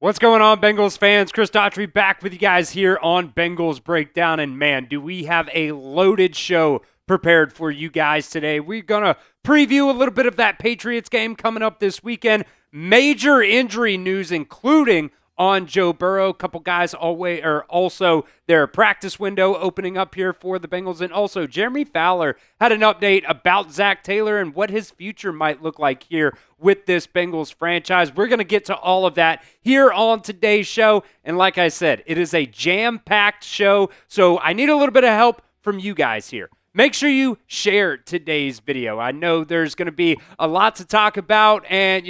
What's going on, Bengals fans? Chris Daughtry back with you guys here on Bengals Breakdown. And man, do we have a loaded show prepared for you guys today. We're going to preview a little bit of that Patriots game coming up this weekend. Major injury news, including on Joe Burrow. A couple guys also their practice window opening up here for the Bengals. And also Jeremy Fowler had an update about Zach Taylor and what his future might look like here with this Bengals franchise. We're going to get to all of that here on today's show. And like I said, it is a jam-packed show, so I need a little bit of help from you guys here. Make sure you share today's video. I know there's going to be a lot to talk about, and,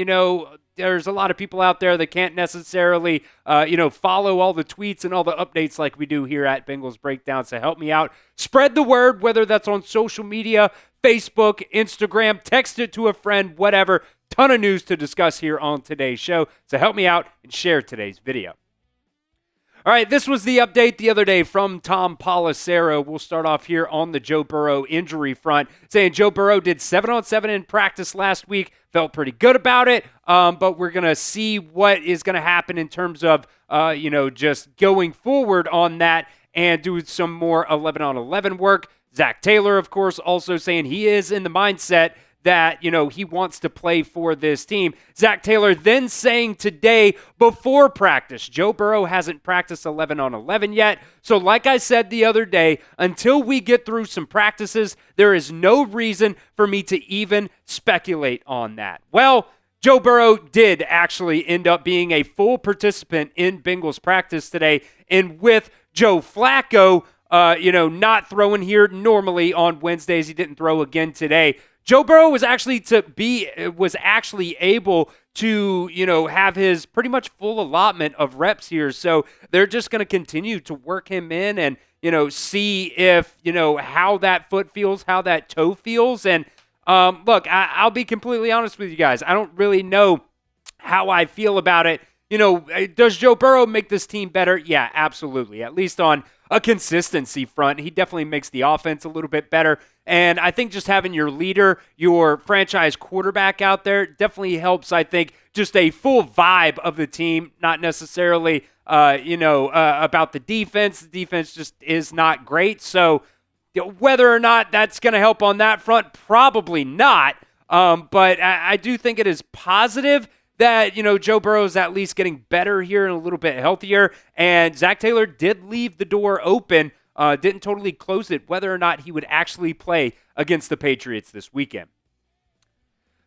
there's a lot of people out there that can't necessarily, follow all the tweets and all the updates like we do here at Bengals Breakdown. So help me out. Spread the word, whether that's on social media, Facebook, Instagram, text it to a friend, whatever. Ton of news to discuss here on today's show. So help me out and share today's video. All right, this was the update the other day from Tom Pelissero. We'll start off here on the Joe Burrow injury front, saying Joe Burrow did 7-on-7 in practice last week, felt pretty good about it, but we're going to see what is going to happen in terms of, just going forward on that and do some more 11-on-11 work. Zach Taylor, of course, also saying he is in the mindset that, he wants to play for this team. Zach Taylor then saying today before practice, Joe Burrow hasn't practiced 11-on-11 yet. So like I said the other day, until we get through some practices, there is no reason for me to even speculate on that. Well, Joe Burrow did actually end up being a full participant in Bengals practice today. And with Joe Flacco, not throwing here normally on Wednesdays, he didn't throw again today. Joe Burrow was actually able to, have his pretty much full allotment of reps here. So they're just going to continue to work him in and, see if, how that foot feels, how that toe feels. And look, I'll be completely honest with you guys. I don't really know how I feel about it. Does Joe Burrow make this team better? Yeah, absolutely. At least on a consistency front, he definitely makes the offense a little bit better. And I think just having your leader, your franchise quarterback out there definitely helps, I think, just a full vibe of the team, not necessarily, about the defense. The defense just is not great. So whether or not that's going to help on that front, probably not. But I do think it is positive that, Joe Burrow is at least getting better here and a little bit healthier. And Zach Taylor did leave the door open, didn't totally close it, whether or not he would actually play against the Patriots this weekend.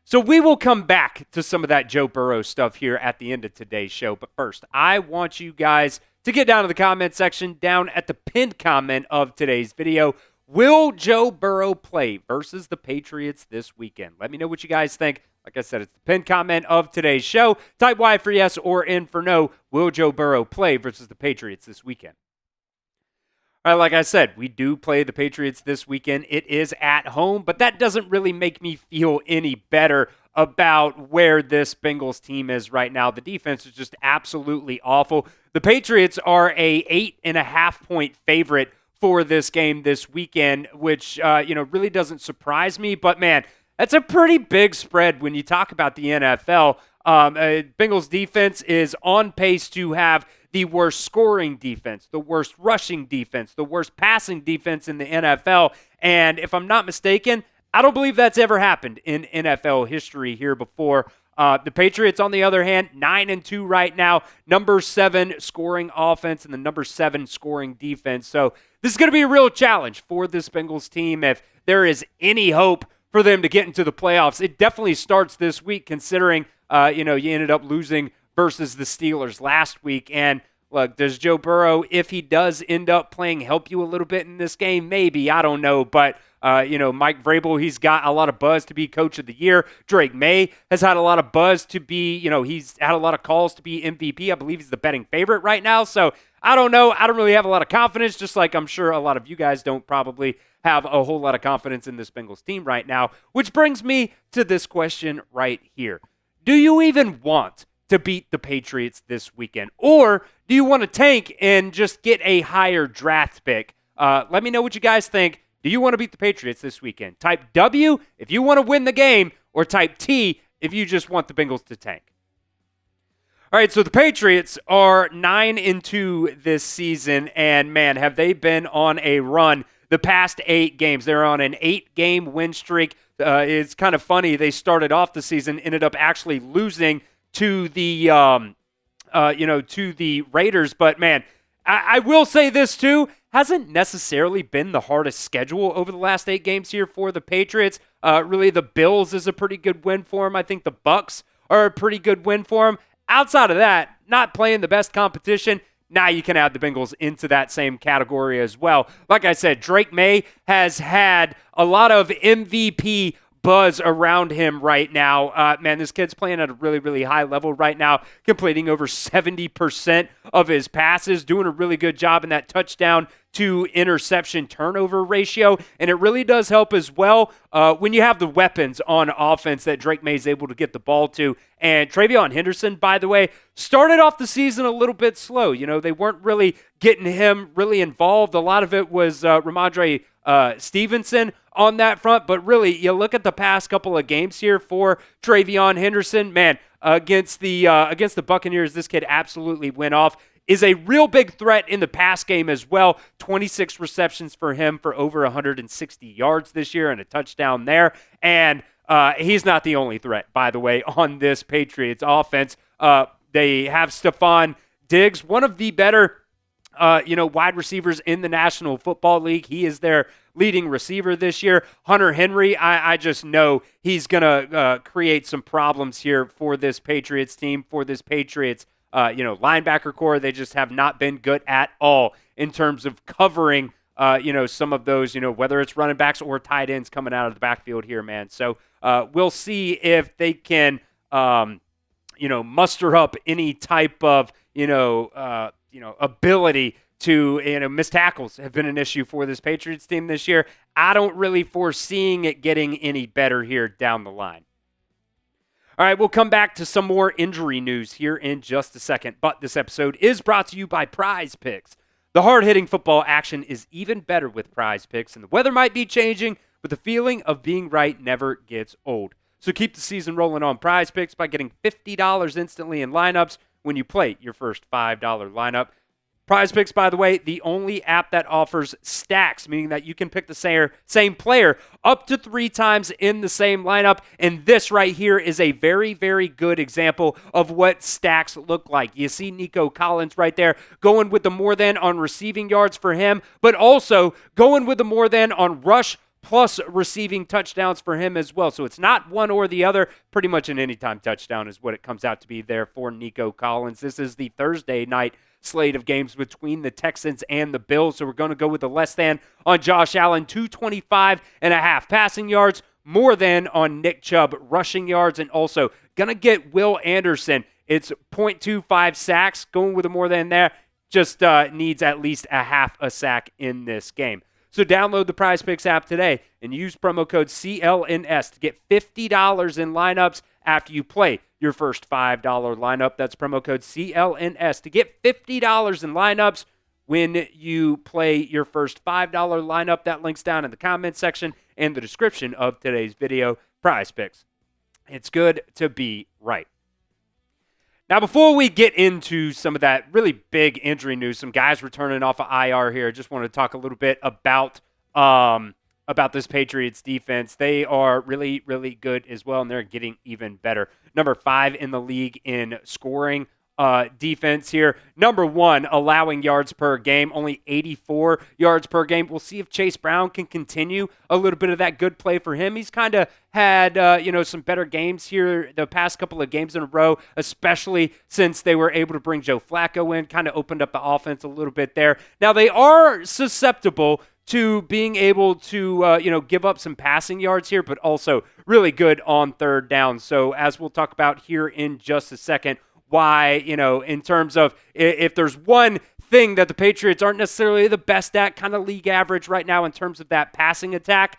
So we will come back to some of that Joe Burrow stuff here at the end of today's show. But first, I want you guys to get down to the comment section, down at the pinned comment of today's video. Will Joe Burrow play versus the Patriots this weekend? Let me know what you guys think. Like I said, it's the pinned comment of today's show. Type Y for yes or N for no. Will Joe Burrow play versus the Patriots this weekend? All right, like I said, we do play the Patriots this weekend. It is at home, but that doesn't really make me feel any better about where this Bengals team is right now. The defense is just absolutely awful. The Patriots are a 8.5-point favorite for this game this weekend, which, really doesn't surprise me. But, man, that's a pretty big spread when you talk about the NFL. Bengals defense is on pace to have the worst scoring defense, the worst rushing defense, the worst passing defense in the NFL. And if I'm not mistaken, I don't believe that's ever happened in NFL history here before. The Patriots, on the other hand, 9-2 right now, number 7 scoring offense and the number 7 scoring defense. So this is going to be a real challenge for this Bengals team if there is any hope for them to get into the playoffs. It definitely starts this week, considering, you ended up losing versus the Steelers last week. And look, does Joe Burrow, if he does end up playing, help you a little bit in this game? Maybe, I don't know. But, Mike Vrabel, he's got a lot of buzz to be Coach of the Year. Drake May has had a lot of buzz to be, he's had a lot of calls to be MVP. I believe he's the betting favorite right now. So I don't know. I don't really have a lot of confidence, just like I'm sure a lot of you guys don't probably have a whole lot of confidence in this Bengals team right now, which brings me to this question right here. Do you even want to beat the Patriots this weekend? Or do you want to tank and just get a higher draft pick? Let me know what you guys think. Do you want to beat the Patriots this weekend? Type W if you want to win the game, or type T if you just want the Bengals to tank. All right, so the Patriots are 9-2 this season, and man, have they been on a run the past 8 games. They're on an 8-game win streak. It's kind of funny. They started off the season, ended up actually losing to the to the Raiders. But man, I will say this too, hasn't necessarily been the hardest schedule over the last 8 games here for the Patriots. Really, the Bills is a pretty good win for them. I think the Bucks are a pretty good win for them. Outside of that, not playing the best competition. Now you can add the Bengals into that same category as well. Like I said, Drake May has had a lot of MVP buzz around him right now. Man, this kid's playing at a really, really high level right now, completing over 70% of his passes, doing a really good job in that touchdown to interception turnover ratio. And it really does help as well when you have the weapons on offense that Drake May is able to get the ball to. And Trey Henderson, by the way, started off the season a little bit slow. You know, they weren't really getting him really involved. A lot of it was Ramondre Stevenson on that front. But really, you look at the past couple of games here for Trey Henderson, man, against the Buccaneers, this kid absolutely went off. Is a real big threat in the pass game as well. 26 receptions for him for over 160 yards this year and a touchdown there. And he's not the only threat, by the way, on this Patriots offense. They have Stephon Diggs, one of the better wide receivers in the National Football League. He is their leading receiver this year. Hunter Henry, I just know he's going to create some problems here for this Patriots team, for this Patriots linebacker core. They just have not been good at all in terms of covering, some of those, whether it's running backs or tight ends coming out of the backfield here, man. So we'll see if they can, muster up any type of, ability to, missed tackles have been an issue for this Patriots team this year. I don't really foreseeing it getting any better here down the line. All right, we'll come back to some more injury news here in just a second, but this episode is brought to you by PrizePicks. The hard-hitting football action is even better with PrizePicks, and the weather might be changing, but the feeling of being right never gets old. So keep the season rolling on PrizePicks by getting $50 instantly in lineups when you play your first $5 lineup. PrizePicks, by the way, the only app that offers stacks, meaning that you can pick the same player up to 3 times in the same lineup. And this right here is a very, very good example of what stacks look like. You see Nico Collins right there going with the more than on receiving yards for him, but also going with the more than on rush plus receiving touchdowns for him as well. So it's not one or the other. Pretty much an anytime touchdown is what it comes out to be there for Nico Collins. This is the Thursday night slate of games between the Texans and the Bills. So we're going to go with the less than on Josh Allen, 225.5 passing yards, more than on Nick Chubb rushing yards, and also going to get Will Anderson. It's 0.25 sacks, going with a more than there. Just needs at least a half a sack in this game. So download the PrizePicks app today and use promo code CLNS to get $50 in lineups after you play your first $5 lineup. That's promo code CLNS to get $50 in lineups when you play your first $5 lineup. That link's down in the comments section and the description of today's video. PrizePicks. It's good to be right. Now, before we get into some of that really big injury news, some guys returning off of IR here, I just want to talk a little bit about this Patriots defense. They are really, really good as well, and they're getting even better. Number 5 in the league in scoring defense here. Number 1, allowing yards per game, only 84 yards per game. We'll see if Chase Brown can continue a little bit of that good play for him. He's kind of had, some better games here the past couple of games in a row, especially since they were able to bring Joe Flacco in, kind of opened up the offense a little bit there. Now, they are susceptible to being able to, give up some passing yards here, but also really good on third down. So as we'll talk about here in just a second, why, in terms of if there's one thing that the Patriots aren't necessarily the best at, kind of league average right now in terms of that passing attack,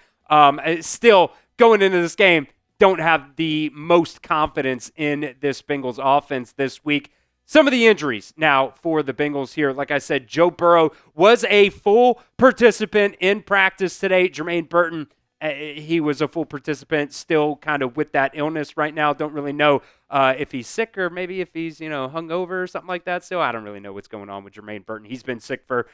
still going into this game, don't have the most confidence in this Bengals offense this week. Some of the injuries now for the Bengals here. Like I said, Joe Burrow was a full participant in practice today. Jermaine Burton he was a full participant, still kind of with that illness right now. Don't really know if he's sick or maybe if he's, hungover or something like that. Still, I don't really know what's going on with Jermaine Burton. He's been sick for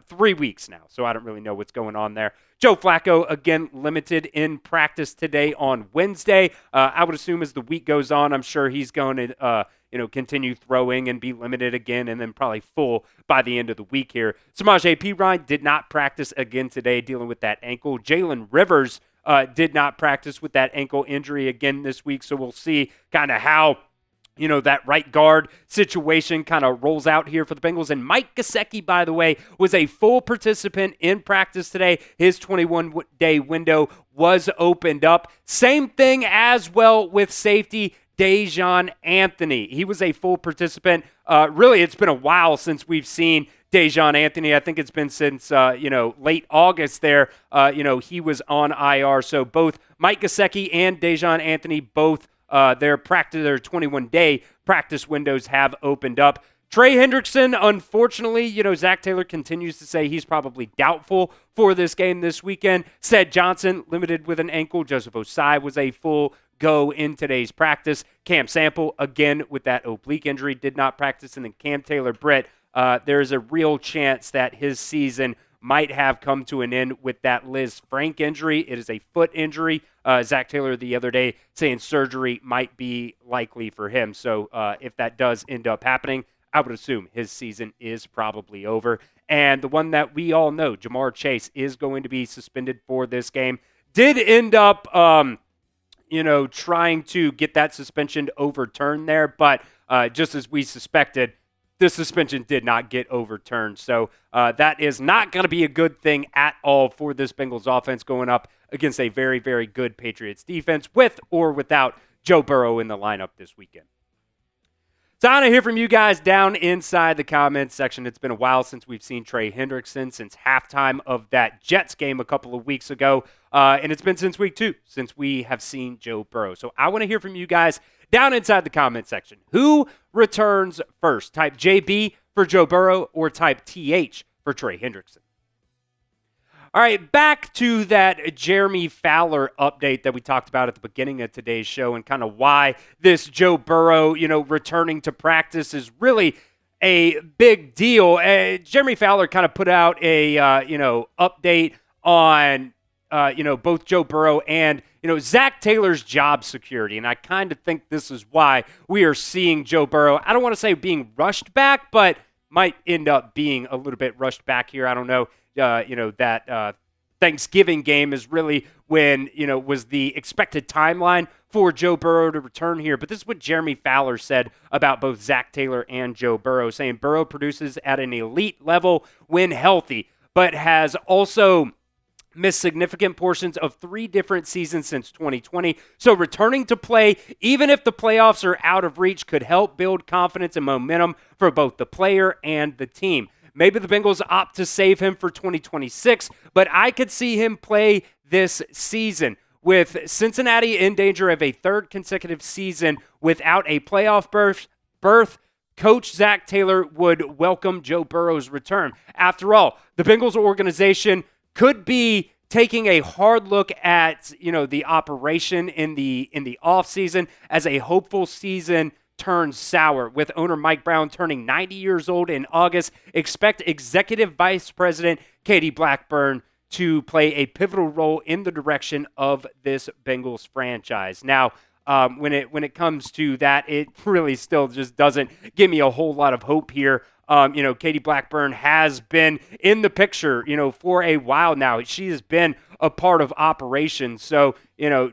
3 weeks now, so I don't really know what's going on there. Joe Flacco, again, limited in practice today on Wednesday. I would assume as the week goes on, I'm sure he's going to continue throwing and be limited again and then probably full by the end of the week here. Samaje Perine did not practice again today dealing with that ankle. Jalen Rivers did not practice with that ankle injury again this week, so we'll see kind of how that right guard situation kind of rolls out here for the Bengals. And Mike Gesicki, by the way, was a full participant in practice today. His 21-day window was opened up. Same thing as well with safety Daijahn Anthony. He was a full participant. Really, it's been a while since we've seen Daijahn Anthony. I think it's been since, late August there. He was on IR. So both Mike Gesicki and Daijahn Anthony, both their 21-day practice windows have opened up. Trey Hendrickson, unfortunately, Zach Taylor continues to say he's probably doubtful for this game this weekend. Ced Johnson, limited with an ankle. Joseph Ossai was a full go in today's practice. Cam Sample, again, with that oblique injury, did not practice. And then Cam Taylor-Britt, there's a real chance that his season might have come to an end with that Liz Frank injury. It is a foot injury. Zach Taylor the other day saying surgery might be likely for him. So if that does end up happening, I would assume his season is probably over. And the one that we all know, Jamarr Chase, is going to be suspended for this game. Did end up, trying to get that suspension overturned there. But just as we suspected, the suspension did not get overturned. So that is not going to be a good thing at all for this Bengals offense going up against a very, very good Patriots defense with or without Joe Burrow in the lineup this weekend. So I want to hear from you guys down inside the comments section. It's been a while since we've seen Trey Hendrickson, since halftime of that Jets game a couple of weeks ago. And it's been since week 2 since we have seen Joe Burrow. So I want to hear from you guys down inside the comment section. Who returns first? Type JB for Joe Burrow or type TH for Trey Hendrickson? All right, back to that Jeremy Fowler update that we talked about at the beginning of today's show and kind of why this Joe Burrow, returning to practice is really a big deal. Jeremy Fowler kind of put out a, update on, both Joe Burrow and, Zach Taylor's job security. And I kind of think this is why we are seeing Joe Burrow, I don't want to say being rushed back, but might end up being a little bit rushed back here. I don't know. That Thanksgiving game is really when, was the expected timeline for Joe Burrow to return here. But this is what Jeremy Fowler said about both Zach Taylor and Joe Burrow, saying Burrow produces at an elite level when healthy, but has also missed significant portions of 3 different seasons since 2020. So returning to play, even if the playoffs are out of reach, could help build confidence and momentum for both the player and the team. Maybe the Bengals opt to save him for 2026, but I could see him play this season. With Cincinnati in danger of a 3rd consecutive season without a playoff berth, Coach Zach Taylor would welcome Joe Burrow's return. After all, the Bengals organization could be taking a hard look at, the operation in the offseason as a hopeful season turns sour. With owner Mike Brown turning 90 years old in August, expect Executive Vice President Katie Blackburn to play a pivotal role in the direction of this Bengals franchise. Now, when it comes to that, it really still just doesn't give me a whole lot of hope here. Katie Blackburn has been in the picture, for a while now. She has been a part of operations. So,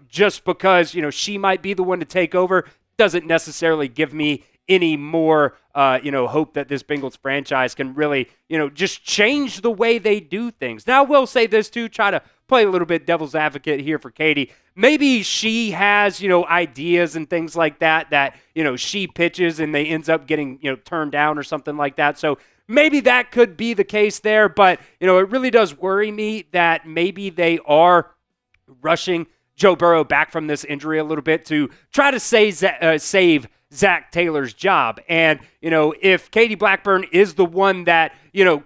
just because, she might be the one to take over doesn't necessarily give me any more, hope that this Bengals franchise can really, just change the way they do things. Now, I will say this too, try to play a little bit devil's advocate here for Katie. Maybe she has, ideas and things like that, she pitches and they ends up getting, turned down or something like that. So maybe that could be the case there. But, it really does worry me that maybe they are rushing Joe Burrow back from this injury a little bit to try to save Zach Taylor's job. And, if Katie Blackburn is the one that,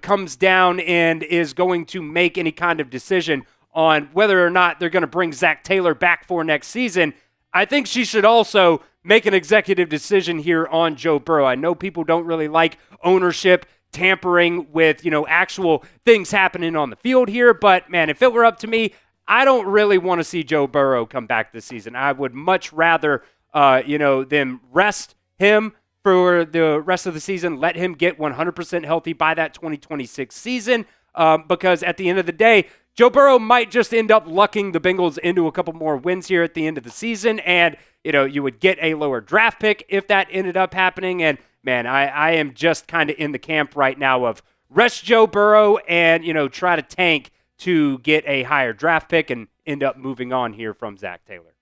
comes down and is going to make any kind of decision on whether or not they're going to bring Zach Taylor back for next season, I think she should also make an executive decision here on Joe Burrow. I know people don't really like ownership tampering with, actual things happening on the field here, but man, if it were up to me, I don't really want to see Joe Burrow come back this season. I would much rather, them rest him for the rest of the season, let him get 100% healthy by that 2026 season, because at the end of the day, Joe Burrow might just end up lucking the Bengals into a couple more wins here at the end of the season, and, you would get a lower draft pick if that ended up happening. And, man, I am just kind of in the camp right now of rest Joe Burrow and, try to tank to get a higher draft pick and end up moving on here from Zach Taylor.